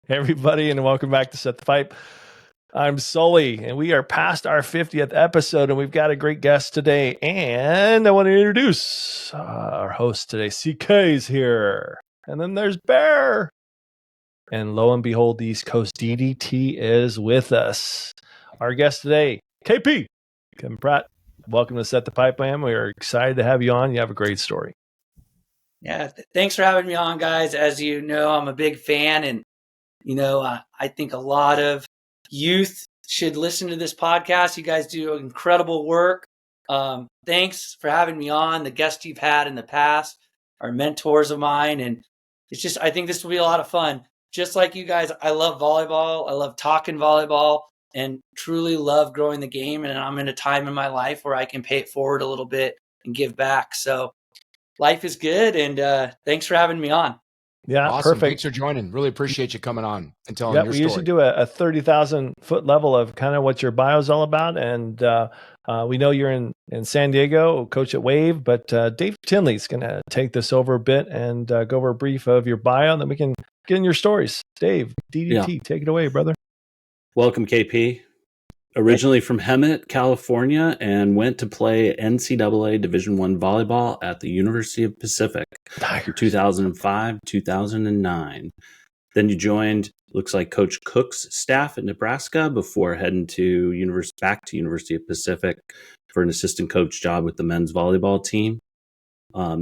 everybody, and welcome back to Set the Pipe. I'm Sully, and we are past our 50th episode, and we've got a great guest today. And I want to introduce our host today. CK's here, and then there's Bear. And lo and behold, the East Coast DDT is with us. Our guest today, KP, Kevin Pratte. Welcome to Set the Pipe, man. We are excited to have you on. You have a great story. Yeah, thanks for having me on, guys. As you know, I'm a big fan, and I think a lot of youth should listen to this podcast. You guys do incredible work. Thanks for having me on. The guests you've had in the past are mentors of mine, and I think this will be a lot of fun. Just like you guys, I love volleyball. I love talking volleyball, and truly love growing the game. And I'm in a time in my life where I can pay it forward a little bit and give back. So life is good, and thanks for having me on. Yeah, awesome. Perfect. Thanks for joining. Really appreciate you coming on and telling your story. We usually do a 30,000-foot level of kind of what your bio is all about. And we know you're in San Diego, coach at Wave, but Dave Tinley's going to take this over a bit and go over a brief of your bio, and then we can get in your stories. Dave, DDT, take it away, brother. Welcome, KP. Originally from Hemet, California, and went to play NCAA Division I volleyball at the University of Pacific in 2005, 2009. Then you joined, looks like Coach Cook's staff at Nebraska before heading to back to University of Pacific for an assistant coach job with the men's volleyball team.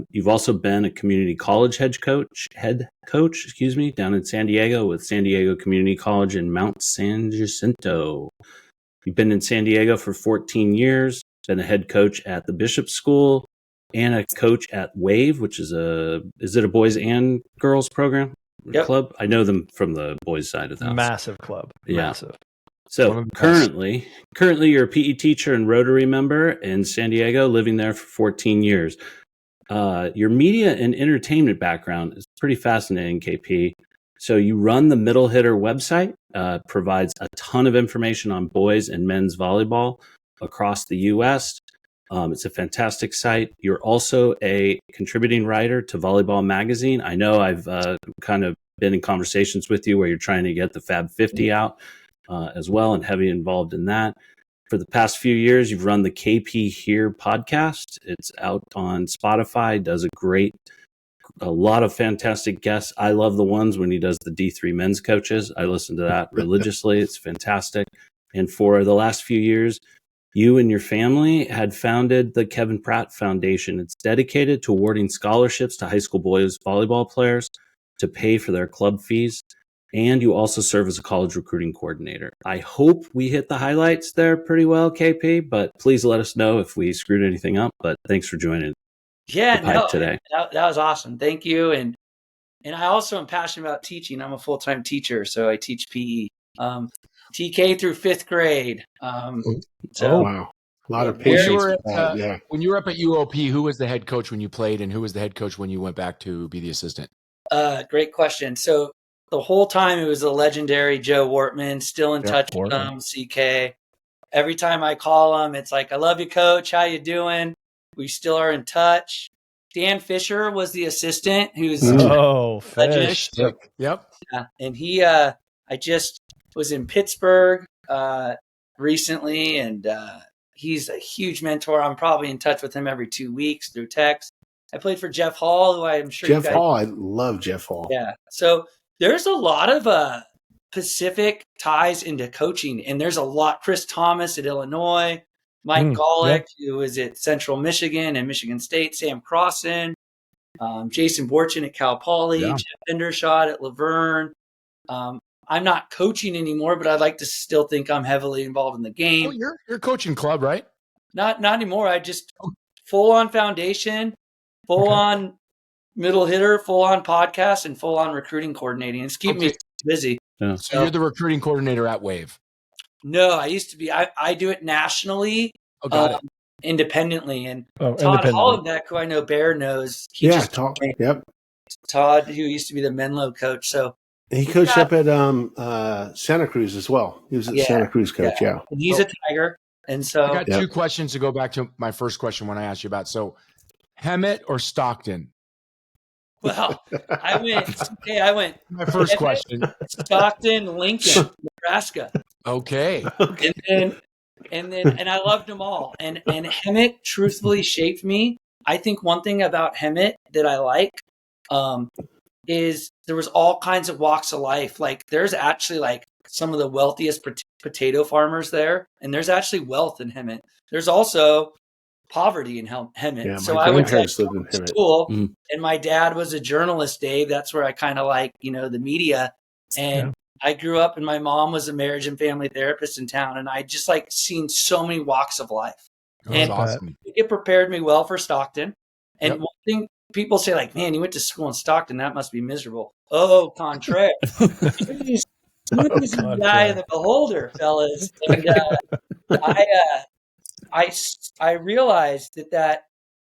You've also been a community college head coach, down in San Diego with San Diego Community College in Mount San Jacinto. You've been in San Diego for 14 years, been a head coach at the Bishop School and a coach at Wave, which is is it a boys and girls program? Yep. Club? I know them from the boys side of the house. Massive club. Yeah. Massive. So currently you're a PE teacher and Rotary member in San Diego, living there for 14 years. Your media and entertainment background is pretty fascinating, KP. So you run the Middle Hitter website, provides a ton of information on boys and men's volleyball across the U.S. It's a fantastic site. You're also a contributing writer to Volleyball Magazine. I know I've kind of been in conversations with you where you're trying to get the Fab 50 out as well, and heavily involved in that. For the past few years, you've run the KP Here podcast. It's out on Spotify, does a lot of fantastic guests. I love the ones when he does the D3 men's coaches. I listen to that religiously. It's fantastic. And for the last few years, you and your family had founded the Kevin Pratte Foundation. It's dedicated to awarding scholarships to high school boys volleyball players to pay for their club fees. And you also serve as a college recruiting coordinator. I hope we hit the highlights there pretty well, KP, but please let us know if we screwed anything up. But thanks for joining. Yeah, today. That was awesome. Thank you. And I also am passionate about teaching. I'm a full-time teacher, so I teach PE. TK through 5th grade. Wow. A lot of patience. When you were up at UOP, who was the head coach when you played, and who was the head coach when you went back to be the assistant? Great question. So the whole time it was the legendary Joe Wortman, still in touch with him, CK. Every time I call him, it's like, I love you, coach. How you doing? We still are in touch. Dan Fisher was the assistant who's Fish. Yep. Yeah. And he I just was in Pittsburgh recently, and he's a huge mentor. I'm probably in touch with him every 2 weeks through text. I played for Jeff Hall, who I'm sure Jeff Hall. I love Jeff Hall. Yeah. So there's a lot of Pacific ties into coaching, and there's a lot. Chris Thomas at Illinois, Mike Golick, who was at Central Michigan and Michigan State, Sam Crossan, Jason Borchin at Cal Poly, Jeff Endershot at Laverne. I'm not coaching anymore, but I'd like to still think I'm heavily involved in the game. Oh, you're coaching club, right? Not anymore. I just full on foundation, full on middle hitter, full on podcast, and full on recruiting coordinating. It's keeping me busy. Yeah. So you're the recruiting coordinator at Wave. No, I used to be. I do it nationally, independently. And Todd Hollenbeck, who I know Bear knows. Todd, who used to be the Menlo coach. So he coached up at Santa Cruz as well. He was at Santa Cruz coach, And he's a Tiger. And so I got two questions to go back to my first question when I asked you about. So Hemet or Stockton? Well, I went My first question. Stockton, Lincoln, Nebraska. Okay. And I loved them all. And Hemet truthfully shaped me. I think one thing about Hemet that I like is there was all kinds of walks of life. Like there's actually like some of the wealthiest potato farmers there, and there's actually wealth in Hemet. There's also poverty in Hemet. Yeah, So my I went grandparents to lived in Hemet. school, Mhm. and my dad was a journalist, Dave. That's where I kind of like, the media. And I grew up, and my mom was a marriage and family therapist in town, and I just like seen so many walks of life. That's And awesome. it prepared me well for Stockton. And Yep. one thing people say, like, man, you went to school in Stockton, that must be miserable. Oh, contraire. Beauty is in the eye of the beholder, fellas. And I realized that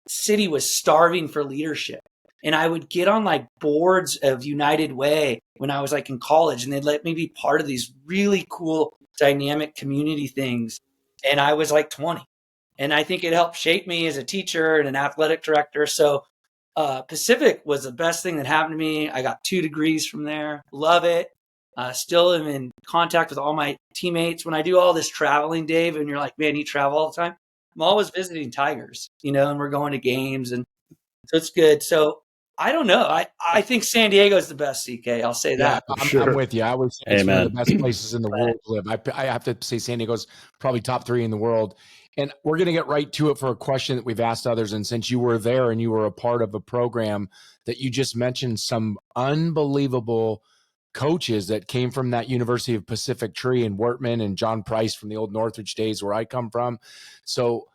city was starving for leadership. And I would get on like boards of United Way when I was like in college, and they'd let me be part of these really cool dynamic community things. And I was like 20. And I think it helped shape me as a teacher and an athletic director. So Pacific was the best thing that happened to me. I got 2 degrees from there. Love it. Still am in contact with all my teammates. When I do all this traveling, Dave, and you're like, man, you travel all the time. I'm always visiting Tigers, and we're going to games. And so it's good. So I don't know. I think San Diego is the best, CK. I'll say that. I'm with you. I would say it's one of the Amen. best places in the world to live. I have to say San Diego's probably top 3 in the world. And we're going to get right to it for a question that we've asked others. And since you were there and you were a part of a program that you just mentioned, some unbelievable coaches that came from that University of Pacific Tree and Wortman and John Price from the old Northridge days where I come from. So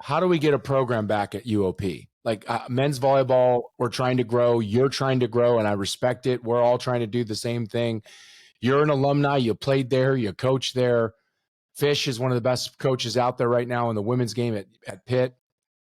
how do we get a program back at UOP? Like men's volleyball, we're trying to grow. You're trying to grow, and I respect it. We're all trying to do the same thing. You're an alumni. You played there. You coached there. Fish is one of the best coaches out there right now in the women's game at Pitt.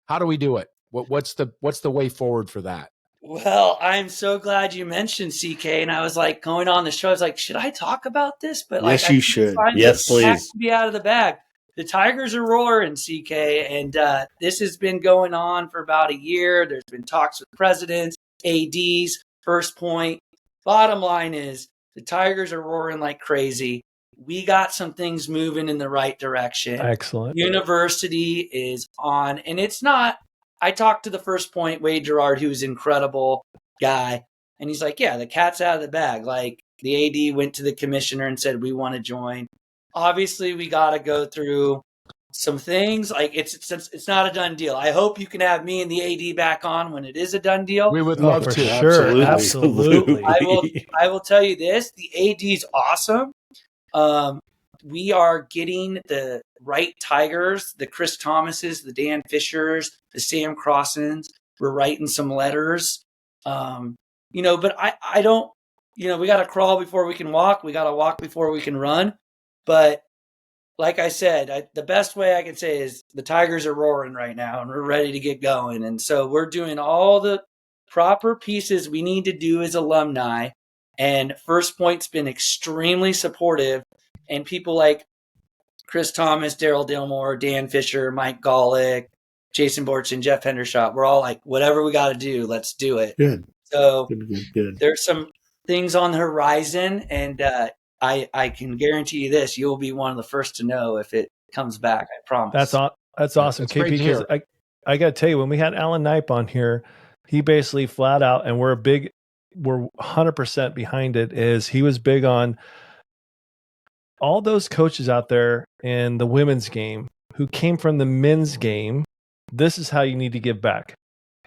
How do we do it? What's the way forward for that? Well, I'm so glad you mentioned CK. And I was like going on the show. I was like, should I talk about this? But like, Yes, you should. Yes, please. To be out of the bag. The Tigers are roaring, CK, and this has been going on for about a year. There's been talks with presidents, ADs, First Point. Bottom line is the Tigers are roaring like crazy. We got some things moving in the right direction. Excellent. University is on, and it's not. I talked to the First Point, Wade Gerard, who's an incredible guy, and he's like, yeah, the cat's out of the bag. Like the AD went to the commissioner and said, we want to join. Obviously, we got to go through some things. Like it's not a done deal. I hope you can have me and the AD back on when it is a done deal. We would love for to. sure. Absolutely. Absolutely. I will tell you this: the AD's awesome. We are getting the right Tigers, the Chris Thomases, the Dan Fishers, the Sam Crossens. We're writing some letters. But I don't. We got to crawl before we can walk. We got to walk before we can run. But like I said, the best way I can say is the Tigers are roaring right now, and we're ready to get going. And so we're doing all the proper pieces we need to do as alumni. And First Point's been extremely supportive. And people like Chris Thomas, Daryl Dillmore, Dan Fisher, Mike Golick, Jason Borchin, Jeff Hendershot, we're all like, whatever we got to do, let's do it. Good. So Good. there's some things on the horizon, and I can guarantee you this: you'll be one of the first to know if it comes back. I promise. That's awesome, That's great KP. to hear. Because I got to tell you, when we had Alan Knipe on here, he basically flat out, and we're 100% behind it. Is he was big on all those coaches out there in the women's game who came from the men's game. This is how you need to give back,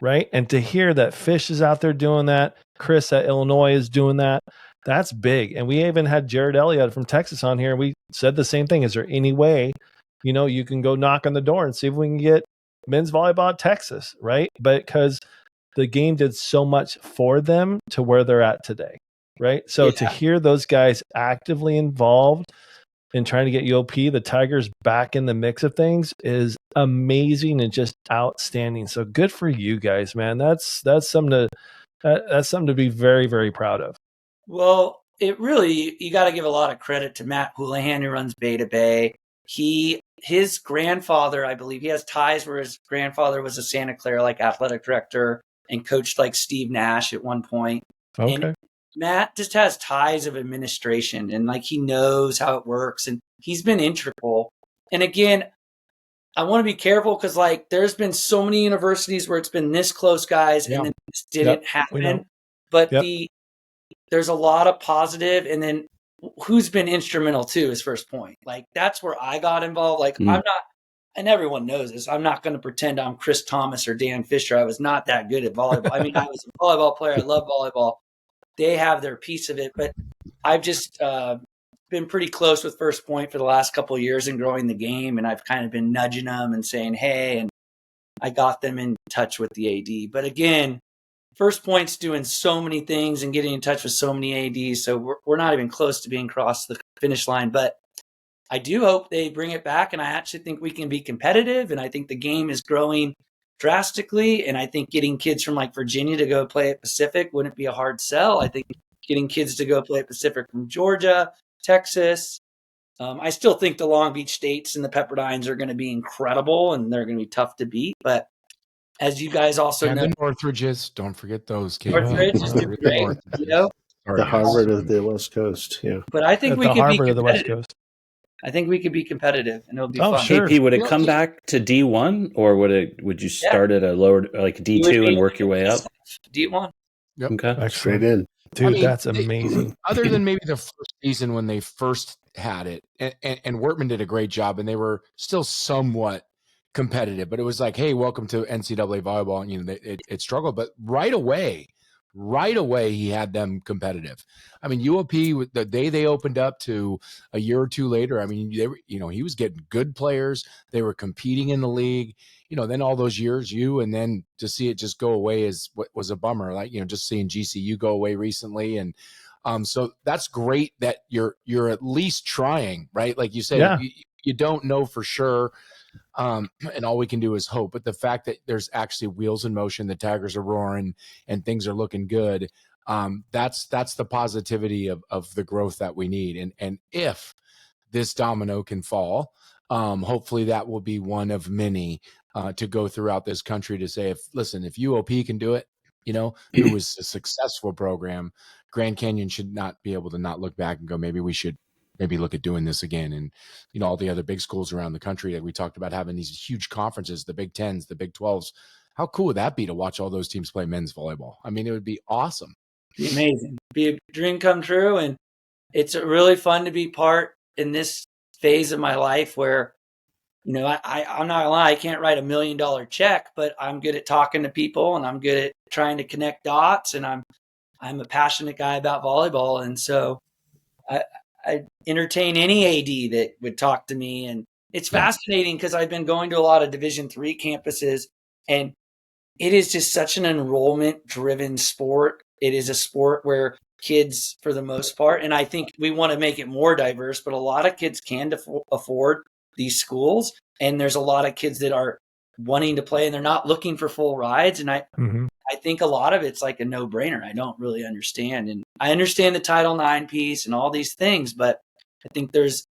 right? And to hear that Fish is out there doing that, Chris at Illinois is doing that. That's big. And we even had Jared Elliott from Texas on here. And we said the same thing. Is there any way, you can go knock on the door and see if we can get men's volleyball at Texas, right? But because the game did so much for them to where they're at today, right? So to hear those guys actively involved in trying to get UOP, the Tigers back in the mix of things is amazing and just outstanding. So good for you guys, man. That's something to be very, very proud of. Well, it really, you got to give a lot of credit to Matt Houlihan, who runs Beta Bay. His grandfather, I believe, he has ties where his grandfather was a Santa Clara athletic director. and coached like Steve Nash at one point. Okay. And Matt just has ties of administration, and like he knows how it works, and he's been integral. And again, I want to be careful because like there's been so many universities where it's been this close, guys, and then this didn't happen. But there's a lot of positive, and then who's been instrumental too is first point. Like that's where I got involved. Like I'm not, and everyone knows this, I'm not going to pretend I'm Chris Thomas or Dan Fisher. I was not that good at volleyball. I mean, I was a volleyball player. I love volleyball. They have their piece of it, but I've just been pretty close with First Point for the last couple of years in growing the game, and I've kind of been nudging them and saying, hey, and I got them in touch with the AD. But again, First Point's doing so many things and getting in touch with so many ADs, so we're not even close to being across the finish line. But I do hope they bring it back, and I actually think we can be competitive, and I think the game is growing drastically, and I think getting kids from like Virginia to go play at Pacific wouldn't be a hard sell. I think getting kids to go play at Pacific from Georgia, Texas. I still think the Long Beach States and the Pepperdines are going to be incredible, and they're going to be tough to beat. But as you guys also know, the Northridges, don't forget those kids. Northridge is doing great, you know? The Harvard of the West Coast, yeah. But I think we could be Harvard of the West competitive. Coast. I think we could be competitive, and it'll be fun. Sure. KP, would it come back to D1, or would you start at a lower, like D2, and work your way up? D1. Yep. Okay. Straight in. Dude, that's amazing. Other than maybe the first season when they first had it, and Wortman did a great job, and they were still somewhat competitive, but it was like, hey, welcome to NCAA volleyball, and you know it struggled, but right away he had them competitive. I mean, UOP, the day they opened up to a year or two later, I mean, they were, you know, he was getting good players. They were competing in the league, you know, then all those years and then to see it just go away is what was a bummer. Like, you know, just seeing GCU go away recently. And so that's great that you're at least trying, right? Like you said, you don't know for sure. And all we can do is hope. But the fact that there's actually wheels in motion, the Tigers are roaring, and things are looking good. That's the positivity of the growth that we need. And if this domino can fall, hopefully that will be one of many to go throughout this country to say, if UOP can do it, you know, it was a successful program. Grand Canyon should not be able to not look back and go, maybe we should look at doing this again. And, you know, all the other big schools around the country that we talked about having these huge conferences, the Big Tens, the Big 12s. How cool would that be to watch all those teams play men's volleyball? I mean, it would be awesome. Be amazing. Be a dream come true. And it's really fun to be part in this phase of my life where, you know, I'm not gonna lie, I can't write $1 million check, but I'm good at talking to people, and I'm good at trying to connect dots, and I'm a passionate guy about volleyball. And so I entertain any AD that would talk to me. And it's fascinating because I've been going to a lot of Division III campuses, and it is just such an enrollment driven sport. It is a sport where kids, for the most part, and I think we want to make it more diverse, but a lot of kids can afford these schools. And there's a lot of kids that are wanting to play, and they're not looking for full rides. And I think a lot of it's like a no-brainer. I don't really understand. And I understand the Title IX piece and all these things, but I think there's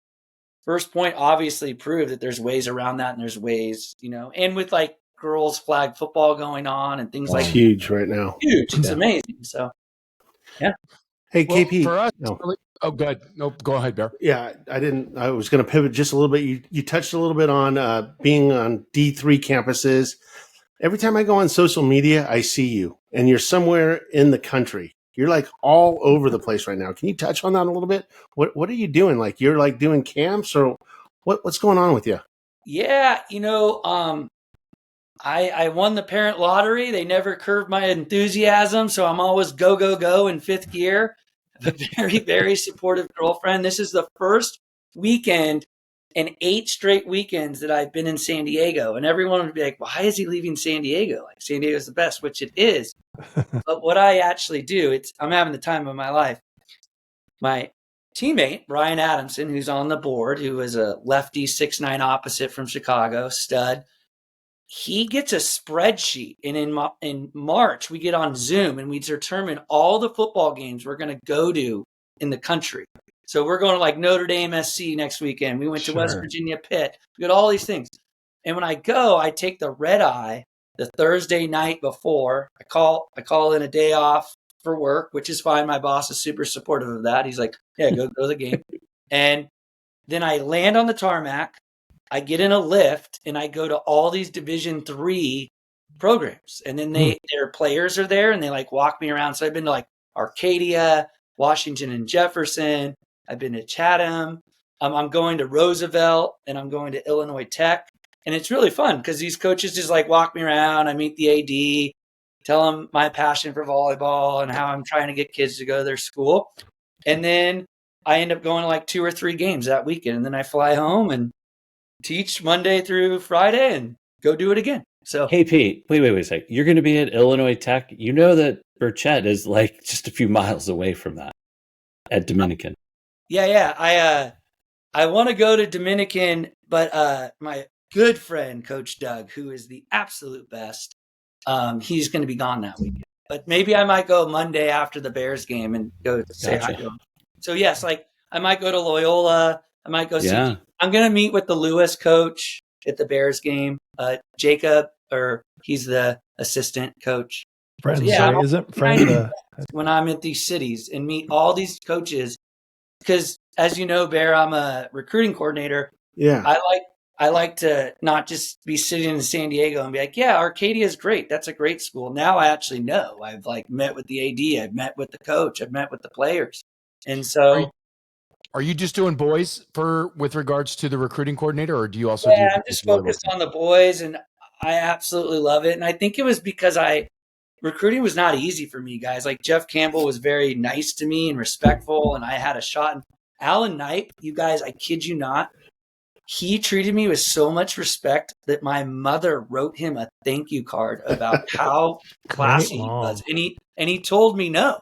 First Point obviously proved that there's ways around that, and there's ways, you know, and with like girls flag football going on and things like that. It's huge right now. Huge. It's amazing. So, yeah. Hey, KP. For us, oh, good. No, go ahead, Bear. Yeah, I was going to pivot just a little bit. You touched a little bit on being on D3 campuses. Every time I go on social media, I see you, and you're somewhere in the country. You're like all over the place right now. Can you touch on that a little bit? What are you doing? Like you're like doing camps, or what's going on with you? Yeah, you know, I won the parent lottery. They never curbed my enthusiasm, so I'm always go in fifth gear. I have a very, very supportive girlfriend. This is the first weekend in 8 straight weekends that I've been in San Diego. And everyone would be like, why is he leaving San Diego? Like, San Diego's the best, which it is. But what I actually do, I'm having the time of my life. My teammate, Brian Adamson, who's on the board, who is a lefty 6'9" opposite from Chicago, stud, he gets a spreadsheet. And in March, we get on Zoom and we determine all the football games we're going to go to in the country. So we're going to like Notre Dame SC next weekend. We went to West Virginia Pitt. We got all these things. And when I go, I take the red eye the Thursday night before. I call in a day off for work, which is fine. My boss is super supportive of that. He's like, yeah, go to the game. And then I land on the tarmac. I get in a lift and I go to all these Division III programs. And then their players are there and they like walk me around. So I've been to like Arcadia, Washington and Jefferson. I've been to Chatham. I'm going to Roosevelt and I'm going to Illinois Tech. And it's really fun because these coaches just like walk me around. I meet the AD, tell them my passion for volleyball and how I'm trying to get kids to go to their school. And then I end up going to like 2 or 3 games that weekend. And then I fly home and teach Monday through Friday and go do it again. So, hey, Pete, wait a sec. You're going to be at Illinois Tech. You know that Burchett is like just a few miles away from that at Dominican. Yeah. I want to go to Dominican, but my good friend, Coach Doug, who is the absolute best, he's going to be gone that weekend. But maybe I might go Monday after the Bears game and go say hi to him. So, yes, like I might go to Loyola. I might go see. I'm going to meet with the Lewis coach at the Bears game, Jacob, or he's the assistant coach. Friends, so, isn't friend when I'm at these cities and meet all these coaches, because as you know, Bear, I'm a recruiting coordinator. Yeah, I like to not just be sitting in San Diego and be like, yeah, Arcadia is great. That's a great school. Now I actually know. I've like met with the AD. I've met with the coach. I've met with the players. And so, are you just doing boys with regards to the recruiting coordinator, or do you also? Yeah, I'm just focused on the boys, and I absolutely love it. And I think it was because recruiting was not easy for me, guys. Like Jeff Campbell was very nice to me and respectful, and I had a shot. And Alan Knight, you guys, I kid you not, he treated me with so much respect that my mother wrote him a thank you card about how classy he was. And he told me no.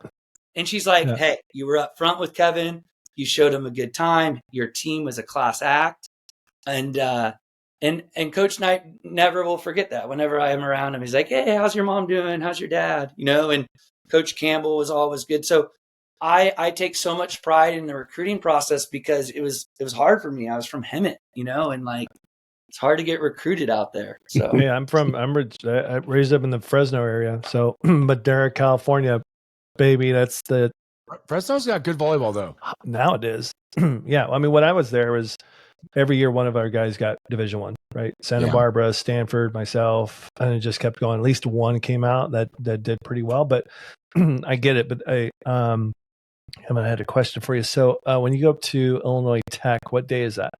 And she's like, hey, you were up front with Kevin. You showed him a good time. Your team was a class act. And Coach Knight never will forget that. Whenever I am around him, he's like, hey, how's your mom doing? How's your dad? You know, and Coach Campbell was always good. So I take so much pride in the recruiting process because it was hard for me. I was from Hemet, you know, and like it's hard to get recruited out there. So yeah, I raised up in the Fresno area. So Madera, California, baby, that's the Fresno's got good volleyball though. Now it is. Yeah. I mean, when I was there was every year one of our guys got Division I, right? Santa Barbara, Stanford, myself, and it just kept going. At least one came out that did pretty well, but I get it. But I had a question for you. So when you go up to Illinois Tech, what day is that?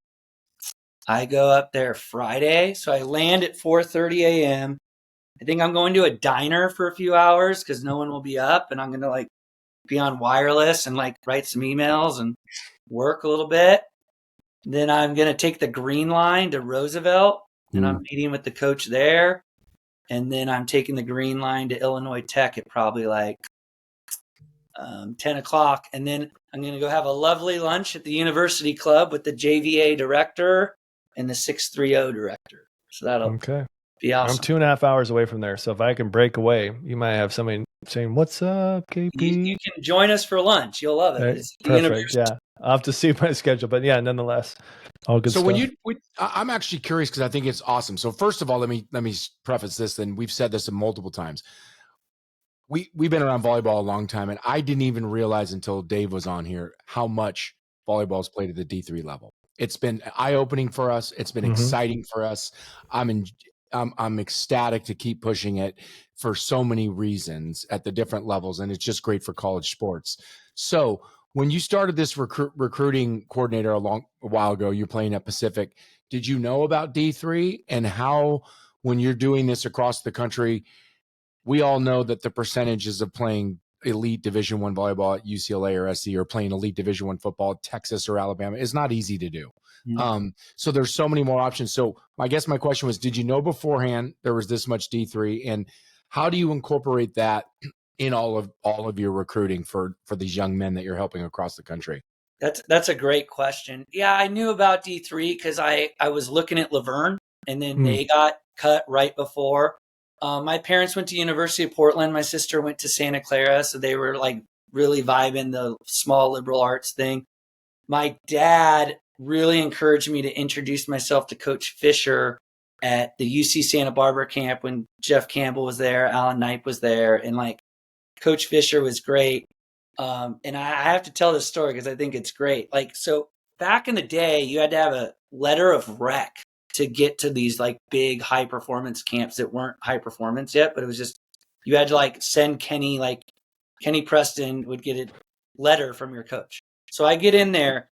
I go up there Friday. So I land at 4:30 a.m. I think I'm going to a diner for a few hours because no one will be up, and I'm going to like be on wireless and like write some emails and work a little bit. Then I'm going to take the green line to Roosevelt and I'm meeting with the coach there. And then I'm taking the green line to Illinois Tech at probably like 10 o'clock. And then I'm going to go have a lovely lunch at the University Club with the JVA director and the 630 director. So that'll be awesome. I'm 2.5 hours away from there. So if I can break away, you might have somebody saying, what's up, KP? You can join us for lunch. You'll love it. Right. Perfect. Yeah. I'll have to see my schedule, but yeah, nonetheless, all good so stuff. I'm actually curious because I think it's awesome. So first of all, let me preface this, and we've said this multiple times. We've been around volleyball a long time, and I didn't even realize until Dave was on here how much volleyball is played at the D3 level. It's been eye-opening for us. It's been exciting for us. I'm ecstatic to keep pushing it for so many reasons at the different levels, and it's just great for college sports. So when you started this recruiting coordinator a while ago, you're playing at Pacific. Did you know about D3 and how, when you're doing this across the country, we all know that the percentages of playing elite Division I volleyball at UCLA or SC or playing elite Division I football at Texas or Alabama is not easy to do. So there's so many more options. So I guess my question was, did you know beforehand there was this much D3, and how do you incorporate that in all of your recruiting for these young men that you're helping across the country? That's a great question. Yeah, I knew about D3 because I was looking at Laverne, and then they got cut right before. My parents went to University of Portland. My sister went to Santa Clara, so they were like really vibing the small liberal arts thing. My dad really encouraged me to introduce myself to Coach Fisher at the UC Santa Barbara camp when Jeff Campbell was there, Alan Knipe was there, and like Coach Fisher was great. And I have to tell this story because I think it's great. Like, so back in the day, you had to have a letter of rec to get to these like big high performance camps that weren't high performance yet, but it was just, you had to like send Kenny Preston would get a letter from your coach. So I get in there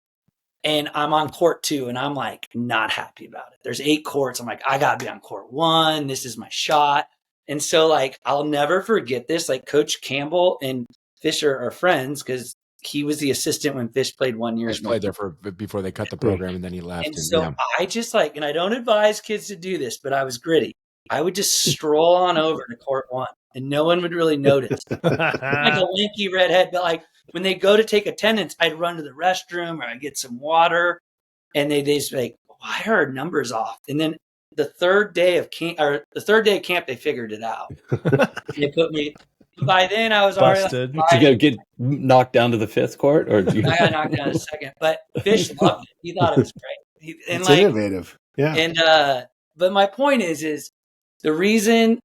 and I'm on court 2 and I'm like not happy about it. There's 8 courts. I'm like, I gotta be on court 1. This is my shot. And so like, I'll never forget this. Like Coach Campbell and Fisher are friends because he was the assistant when Fish played 1 year. Fish played there before they cut the program and then he left. And so I just like, and I don't advise kids to do this, but I was gritty. I would just stroll on over to court 1 and no one would really notice. Like a lanky redhead, but like when they go to take attendance, I'd run to the restroom or I'd get some water and they just like, why are our numbers off? And then the third day of camp, they figured it out. They put me. By then, I was busted. already like, get knocked down to the 5th court, or I got knocked down to 2nd. But Fish loved it. He thought it was great. It's innovative, yeah. And but my point is the reason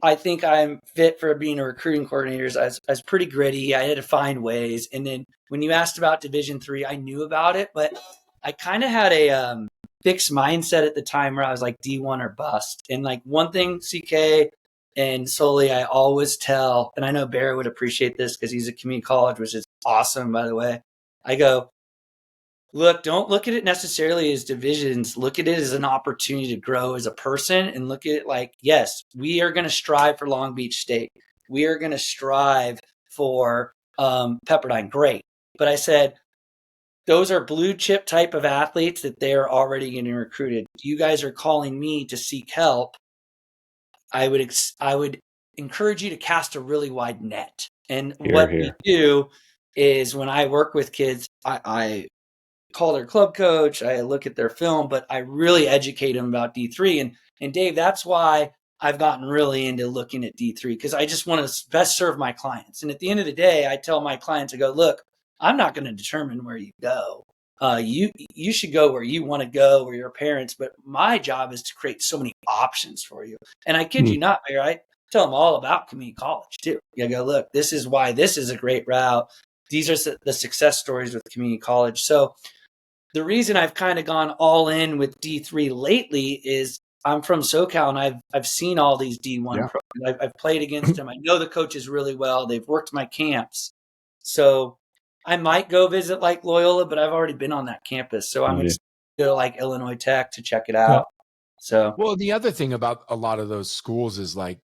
I think I'm fit for being a recruiting coordinator is I was pretty gritty. I had to find ways. And then when you asked about Division III, I knew about it, but I kind of had a fixed mindset at the time where I was like D1 or bust. And like one thing, CK. And Sully, I always tell, and I know Barry would appreciate this because he's a community college, which is awesome, by the way. I go, look, don't look at it necessarily as divisions. Look at it as an opportunity to grow as a person and look at it like, yes, we are going to strive for Long Beach State. We are going to strive for Pepperdine. Great. But I said, those are blue chip type of athletes that they are already getting recruited. You guys are calling me to seek help. I would encourage you to cast a really wide net. And what we do is when I work with kids, I call their club coach, I look at their film, but I really educate them about D3. And Dave, that's why I've gotten really into looking at D3 because I just want to best serve my clients. And at the end of the day, I tell my clients, I go, look, I'm not going to determine where you go. You should go where you want to go, where your parents, but my job is to create so many options for you. And I kid you not, Barry, I tell them all about community college too. You go, look, this is why this is a great route. These are the success stories with community college. So the reason I've kind of gone all in with D3 lately is I'm from SoCal and I've seen all these D1 programs. I've played against them. I know the coaches really well. They've worked my camps. So I might go visit like Loyola, but I've already been on that campus. So I'm going to go like Illinois Tech to check it out. So, well, the other thing about a lot of those schools is like,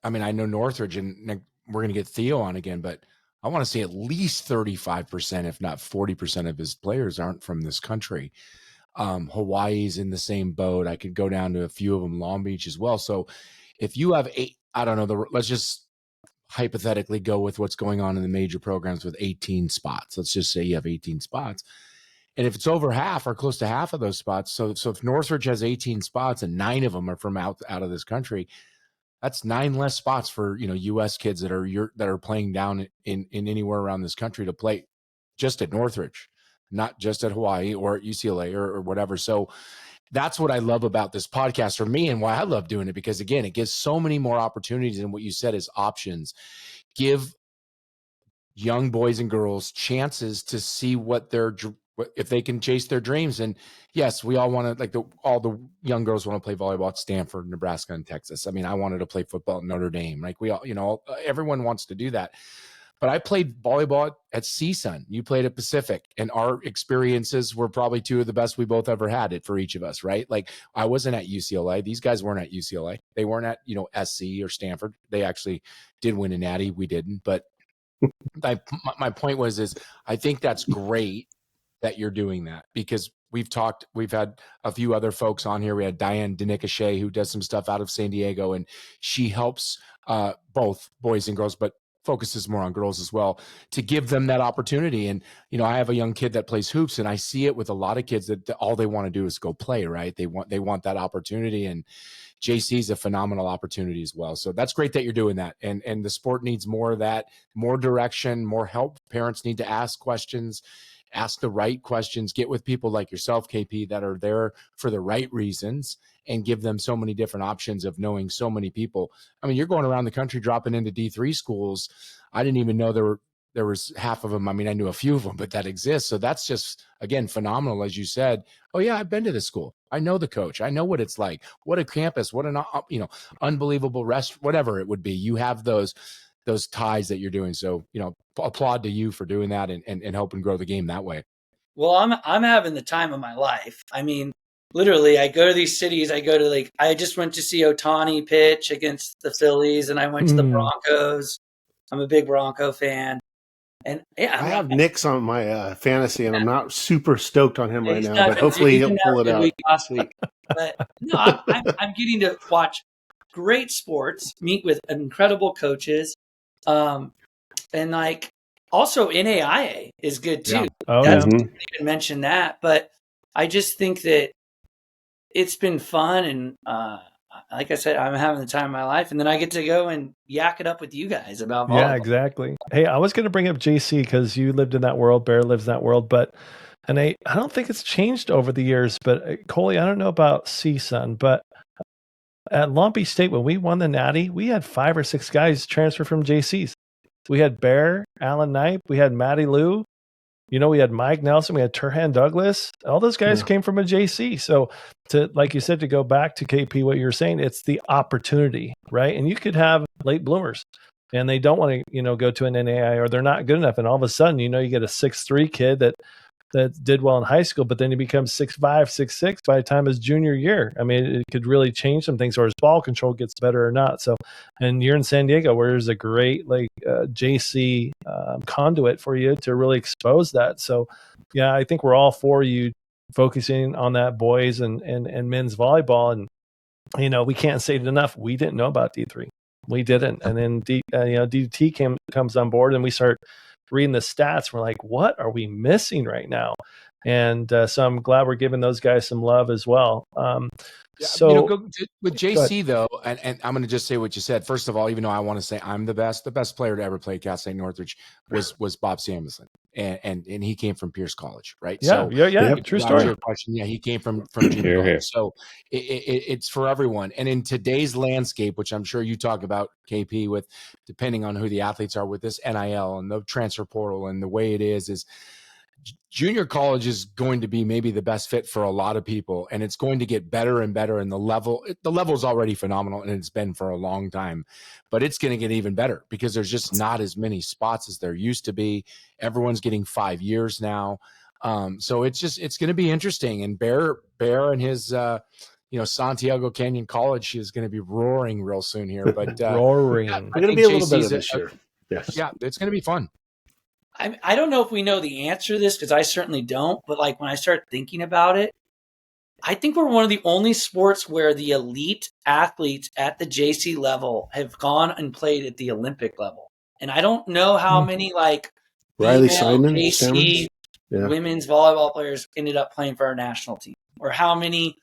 I mean, I know Northridge and we're going to get Theo on again, but I want to say at least 35%, if not 40% of his players aren't from this country. Hawaii's in the same boat. I could go down to a few of them, Long Beach as well. So if you have let's just hypothetically go with what's going on in the major programs with 18 spots. Let's just say you have 18 spots. And if it's over half or close to half of those spots, so if Northridge has 18 spots and 9 of them are from out of this country, that's 9 less spots for, U.S. kids that are playing down in anywhere around this country to play just at Northridge, not just at Hawaii or at UCLA or whatever. So that's what I love about this podcast for me and why I love doing it, because again, it gives so many more opportunities. And what you said is options. Give young boys and girls chances to see if they can chase their dreams. And yes, we all want to, all the young girls want to play volleyball at Stanford, Nebraska, and Texas. I mean, I wanted to play football at Notre Dame. Like we all, everyone wants to do that. But I played volleyball at CSUN. You played at Pacific, and our experiences were probably 2 of the best we both ever had it for each of us, right? Like I wasn't at UCLA. These guys weren't at UCLA. They weren't at, SC or Stanford. They actually did win a natty. We didn't. But my point is I think that's great that you're doing that, because we've had a few other folks on here. We had Diane Denikashe, who does some stuff out of San Diego, and she helps both boys and girls, but focuses more on girls as well, to give them that opportunity. And, I have a young kid that plays hoops, and I see it with a lot of kids that all they want to do is go play, right? They want that opportunity, and JC is a phenomenal opportunity as well. So that's great that you're doing that. And the sport needs more of that, more direction, more help. Parents need to ask questions. ask the right questions, get with people like yourself, KP, that are there for the right reasons, and give them so many different options of knowing so many people. I mean, you're going around the country dropping into D3 schools. I didn't even know there was half of them. I mean, I knew a few of them, but that exists. So that's just, again, phenomenal. As you said, oh yeah, I've been to this school. I know the coach. I know what it's like. What a campus, what an, unbelievable whatever it would be. You have those ties that you're doing. So, applaud to you for doing that and helping grow the game that way. Well, I'm having the time of my life. I mean, literally, I go to these cities. I just went to see Ohtani pitch against the Phillies, and I went to the Broncos. I'm a big Bronco fan. And yeah, I have Nick's on my fantasy, and I'm not super stoked on him right now, but he hopefully he'll pull it out. Last week. But no, I'm getting to watch great sports, meet with incredible coaches, and like also NAIA is good too. Yeah. Oh, I didn't even mention that, but I just think that it's been fun, and like I said, I'm having the time of my life, and then I get to go and yak it up with you guys about volleyball. Yeah, exactly. Hey, I was going to bring up JC because you lived in that world. Bear lives in that world, and I don't think it's changed over the years. But Coley, I don't know about CSUN, but at Long Beach State, when we won the Natty, we had 5 or 6 guys transfer from JCs. We had Bear, Alan Knipe, we had Matty Lou. We had Mike Nelson, we had Turhan Douglas. All those guys came from a JC. So like you said, to go back to KP, what you were saying, it's the opportunity, right? And you could have late bloomers and they don't want to, go to an NAI, or they're not good enough. And all of a sudden, you get a 6'3" kid that did well in high school, but then he becomes 6'5", 6'6" by the time his junior year. I mean, it could really change some things, or his ball control gets better or not. So, and you're in San Diego, where there's a great JC conduit for you to really expose that. So, yeah, I think we're all for you focusing on that boys and men's volleyball. And we can't say it enough. We didn't know about D3. We didn't, and then DT comes on board, and we start reading the stats. We're like, what are we missing right now? And so I'm glad we're giving those guys some love as well. With JC though, and I'm going to just say what you said. First of all, even though I want to say I'm the best player to ever play Cal State Northridge was Bob Samuelson, and he came from Pierce College, right? Yeah, so, true story. Your question, he came from junior college. So it's for everyone. And in today's landscape, which I'm sure you talk about, KP, with depending on who the athletes are with this NIL and the transfer portal and the way it is junior college is going to be maybe the best fit for a lot of people, and it's going to get better and better. And the level is already phenomenal, and it's been for a long time, but it's going to get even better because there's just not as many spots as there used to be. Everyone's getting 5 years now. So it's going to be interesting. And Bear and his, Santiago Canyon College is going to be roaring real soon here, but roaring. I'm going to be a little better this year. Yes. Yeah. It's going to be fun. I don't know if we know the answer to this, because I certainly don't. But when I start thinking about it, I think we're one of the only sports where the elite athletes at the JC level have gone and played at the Olympic level. And I don't know how many Riley Simon, JC women's volleyball players ended up playing for our national team, or how many.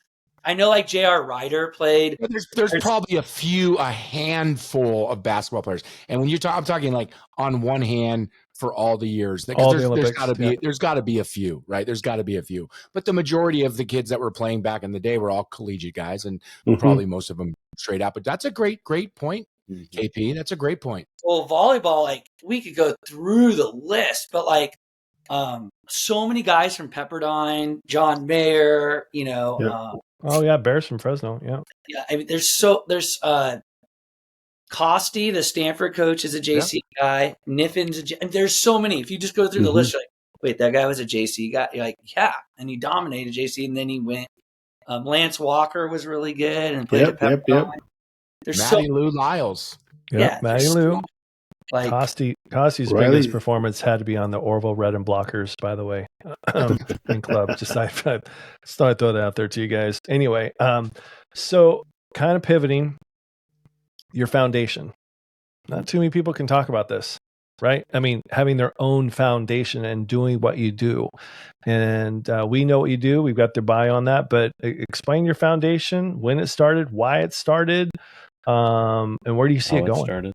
I know J.R. Ryder played. There's probably a handful of basketball players. And when I'm talking on one hand for all the years, there's got to be a few, right? There's got to be a few. But the majority of the kids that were playing back in the day were all collegiate guys, and probably most of them straight out. But that's a great point, KP. That's a great point. Well, volleyball, we could go through the list, but so many guys from Pepperdine, John Mayer, Bears from Fresno. Yeah. Yeah. I mean, there's Costy, the Stanford coach, is a JC guy. Niffin's there's so many. If you just go through the list, you're like, wait, that guy was a JC guy. You're like, yeah. And he dominated JC, and then he went. Lance Walker was really good and played at Pepperdine. There's Matty Lou Lyles. Matty Lou. Costy's biggest performance had to be on the Orville Red and Blockers, by the way, in club. Just I thought I'd throw that out there to you guys. Anyway, so kind of pivoting, your foundation. Not too many people can talk about this, right? I mean, having their own foundation and doing what you do. And we know what you do. We've got their bio on that, but explain your foundation, when it started, why it started, and where do you see it going?